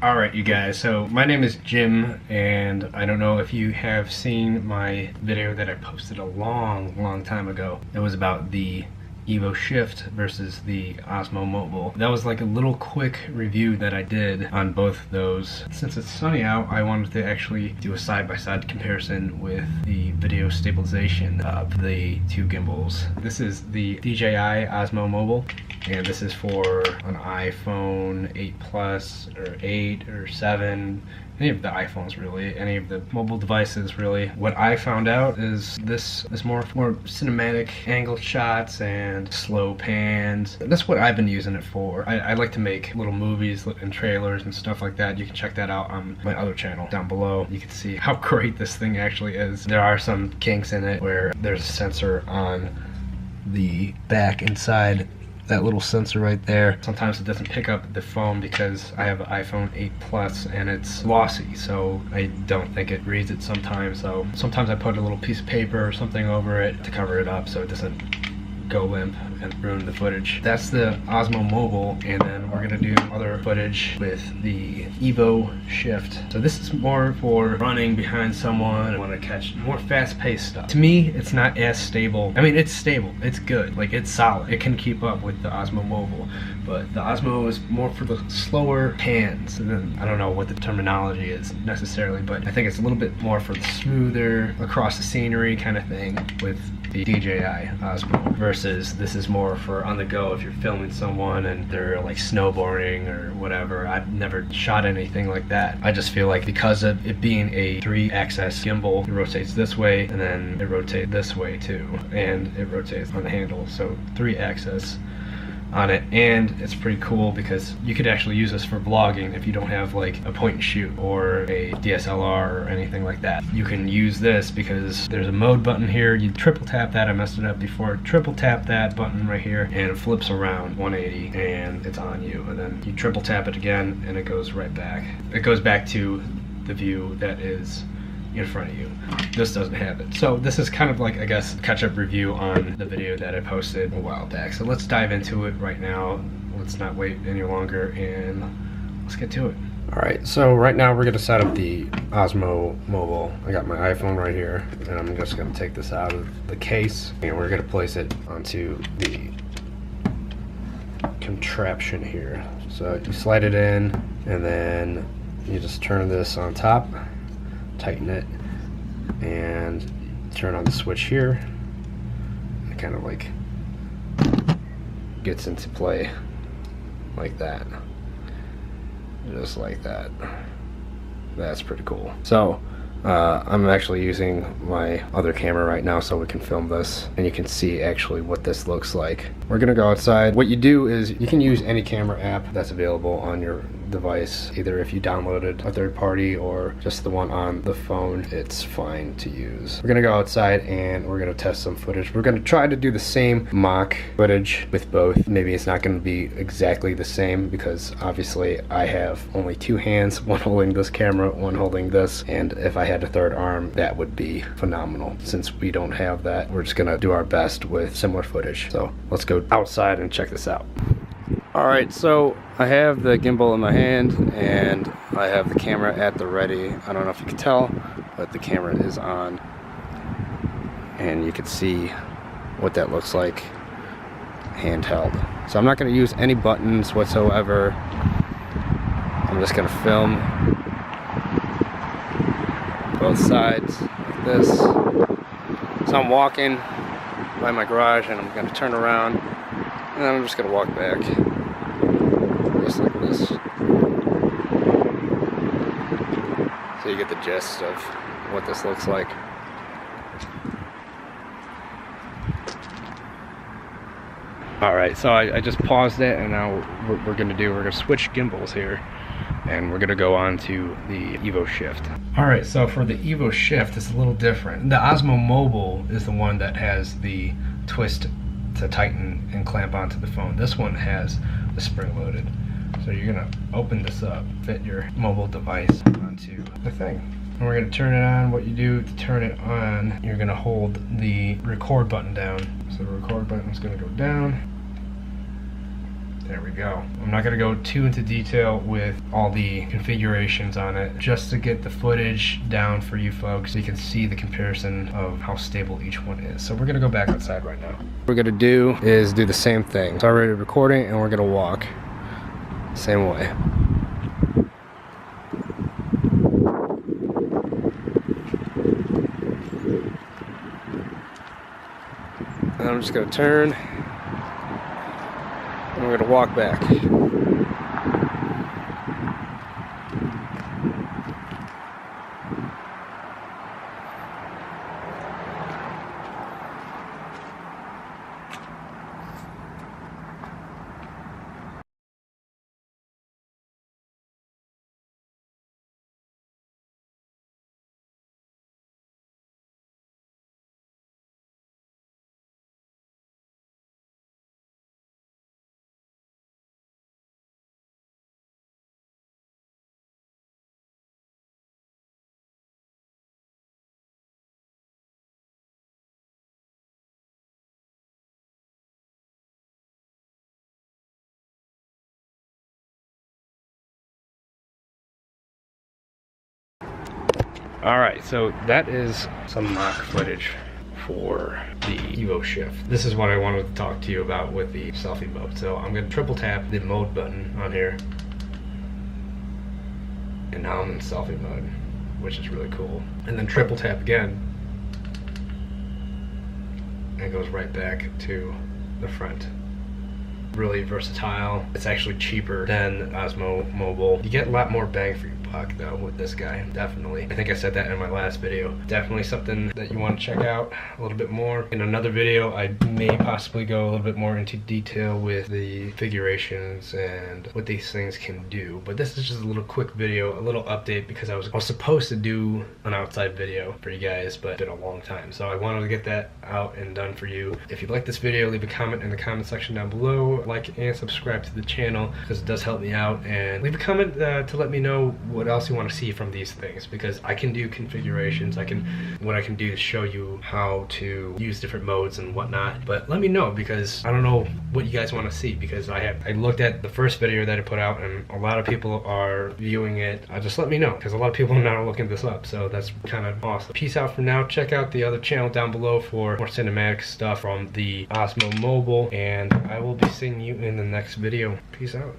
Alright, you guys, so my name is Jim, and I don't know if you have seen my video that I posted a long time ago. It was about the Evo Shift versus the Osmo Mobile. That was like a little quick review that I did on both those. Since it's sunny out, I wanted to actually do a side-by-side comparison with the video stabilization of the two gimbals. This is the DJI Osmo Mobile, and this is for an iPhone 8 Plus or 8 or 7, any of the iPhones really, any of the mobile devices really. What I found out is this is more cinematic angle shots and slow pans. That's what I've been using it for. I like to make little movies and trailers and stuff like that. You can check that out on my other channel down below. You can see how great this thing actually is. There are some kinks in it where there's a sensor on the back inside, that little sensor right there. Sometimes it doesn't pick up the phone because I have an iPhone 8 Plus and it's glossy, so I don't think it reads it sometimes. So sometimes I put a little piece of paper or something over it to cover it up so it doesn't go limp and ruin the footage. That's the Osmo Mobile, and then we're gonna do other footage with the Evo Shift. So this is more for running behind someone and want to catch more fast-paced stuff. To me, it's not as stable. I mean, it's stable, it's good, like it's solid. It can keep up with the Osmo Mobile, but the Osmo is more for the slower pans. And then, I don't know what the terminology is necessarily, but I think it's a little bit more for the smoother, across the scenery kind of thing with the DJI Osmo, versus this is more for on the go if you're filming someone and they're like snowboarding or whatever. I've never shot anything like that. I just feel like because of it being a 3-axis gimbal, it rotates this way and then it rotates this way too, and it rotates on the handle, so 3-axis on it. And it's pretty cool because you could actually use this for vlogging if you don't have like a point and shoot or a DSLR or anything like that. You can use this because there's a mode button here. You triple tap that, I messed it up before. Triple tap that button right here and it flips around 180 and it's on you, and then you triple tap it again and it goes right back. It goes back to the view that is in front of you. This doesn't have it. So this is kind of like, I guess, catch-up review on the video that I posted a while back. So let's dive into it right now. Let's not wait any longer and let's get to it. Alright, so right now we're gonna set up the Osmo Mobile. I got my iPhone right here and I'm just gonna take this out of the case and we're gonna place it onto the contraption here. So you slide it in and then you just turn this on top, tighten it, and turn on the switch here. It kind of like gets into play like that, just like that. That's pretty cool. So I'm actually using my other camera right now so we can film this and you can see actually what this looks like. We're gonna go outside. What you do is you can use any camera app that's available on your device, either if you downloaded a third party or just the one on the phone, it's fine to use. We're gonna go outside and we're gonna test some footage. We're gonna try to do the same mock footage with both. Maybe it's not gonna be exactly the same because obviously I have only two hands, one holding this camera, one holding this, and if I had a third arm, that would be phenomenal. Since we don't have that, we're just gonna do our best with similar footage. So let's go outside and check this out. Alright, so I have the gimbal in my hand and I have the camera at the ready. I don't know if you can tell, but the camera is on and you can see what that looks like handheld. So I'm not going to use any buttons whatsoever. I'm just going to film both sides like this. So I'm walking by my garage and I'm going to turn around and then I'm just going to walk back. Just like this. So you get the gist of what this looks like. Alright, so I just paused it and now what we're going to switch gimbals here and we're going to go on to the Evo Shift. Alright, so for the Evo Shift it's a little different. The Osmo Mobile is the one that has the twist to tighten and clamp onto the phone. This one has the spring loaded. So you're gonna open this up, fit your mobile device onto the thing. And we're gonna turn it on. What you do to turn it on, you're gonna hold the record button down. So the record button is gonna go down. There we go. I'm not gonna go too into detail with all the configurations on it, just to get the footage down for you folks so you can see the comparison of how stable each one is. So we're gonna go back outside right now. What we're gonna do is do the same thing. It's already recording and we're gonna walk same way. And I'm just gonna turn and we're gonna walk back. Alright, so that is some mock footage for the Evo Shift. This is what I wanted to talk to you about with the selfie mode. So I'm going to triple tap the mode button on here. And now I'm in selfie mode, which is really cool. And then triple tap again. And it goes right back to the front. Really versatile. It's actually cheaper than Osmo Mobile. You get a lot more bang for your buck though with this guy, definitely. I think I said that in my last video. Definitely something that you want to check out a little bit more. In another video, I may possibly go a little bit more into detail with the configurations and what these things can do. But this is just a little quick video, a little update, because I was supposed to do an outside video for you guys, but it's been a long time. So I wanted to get that out and done for you. If you like this video, leave a comment in the comment section down below. Like and subscribe to the channel because it does help me out, and leave a comment to let me know what else you want to see from these things, because I can do configurations. What I can do is show you how to use different modes and whatnot, but let me know, because I don't know what you guys want to see, because I looked at the first video that I put out and a lot of people are viewing it. Just let me know, because a lot of people are now looking this up, so that's kind of awesome. Peace out for now. Check out the other channel down below for more cinematic stuff from the Osmo Mobile, and I will be seeing you in the next video. Peace out.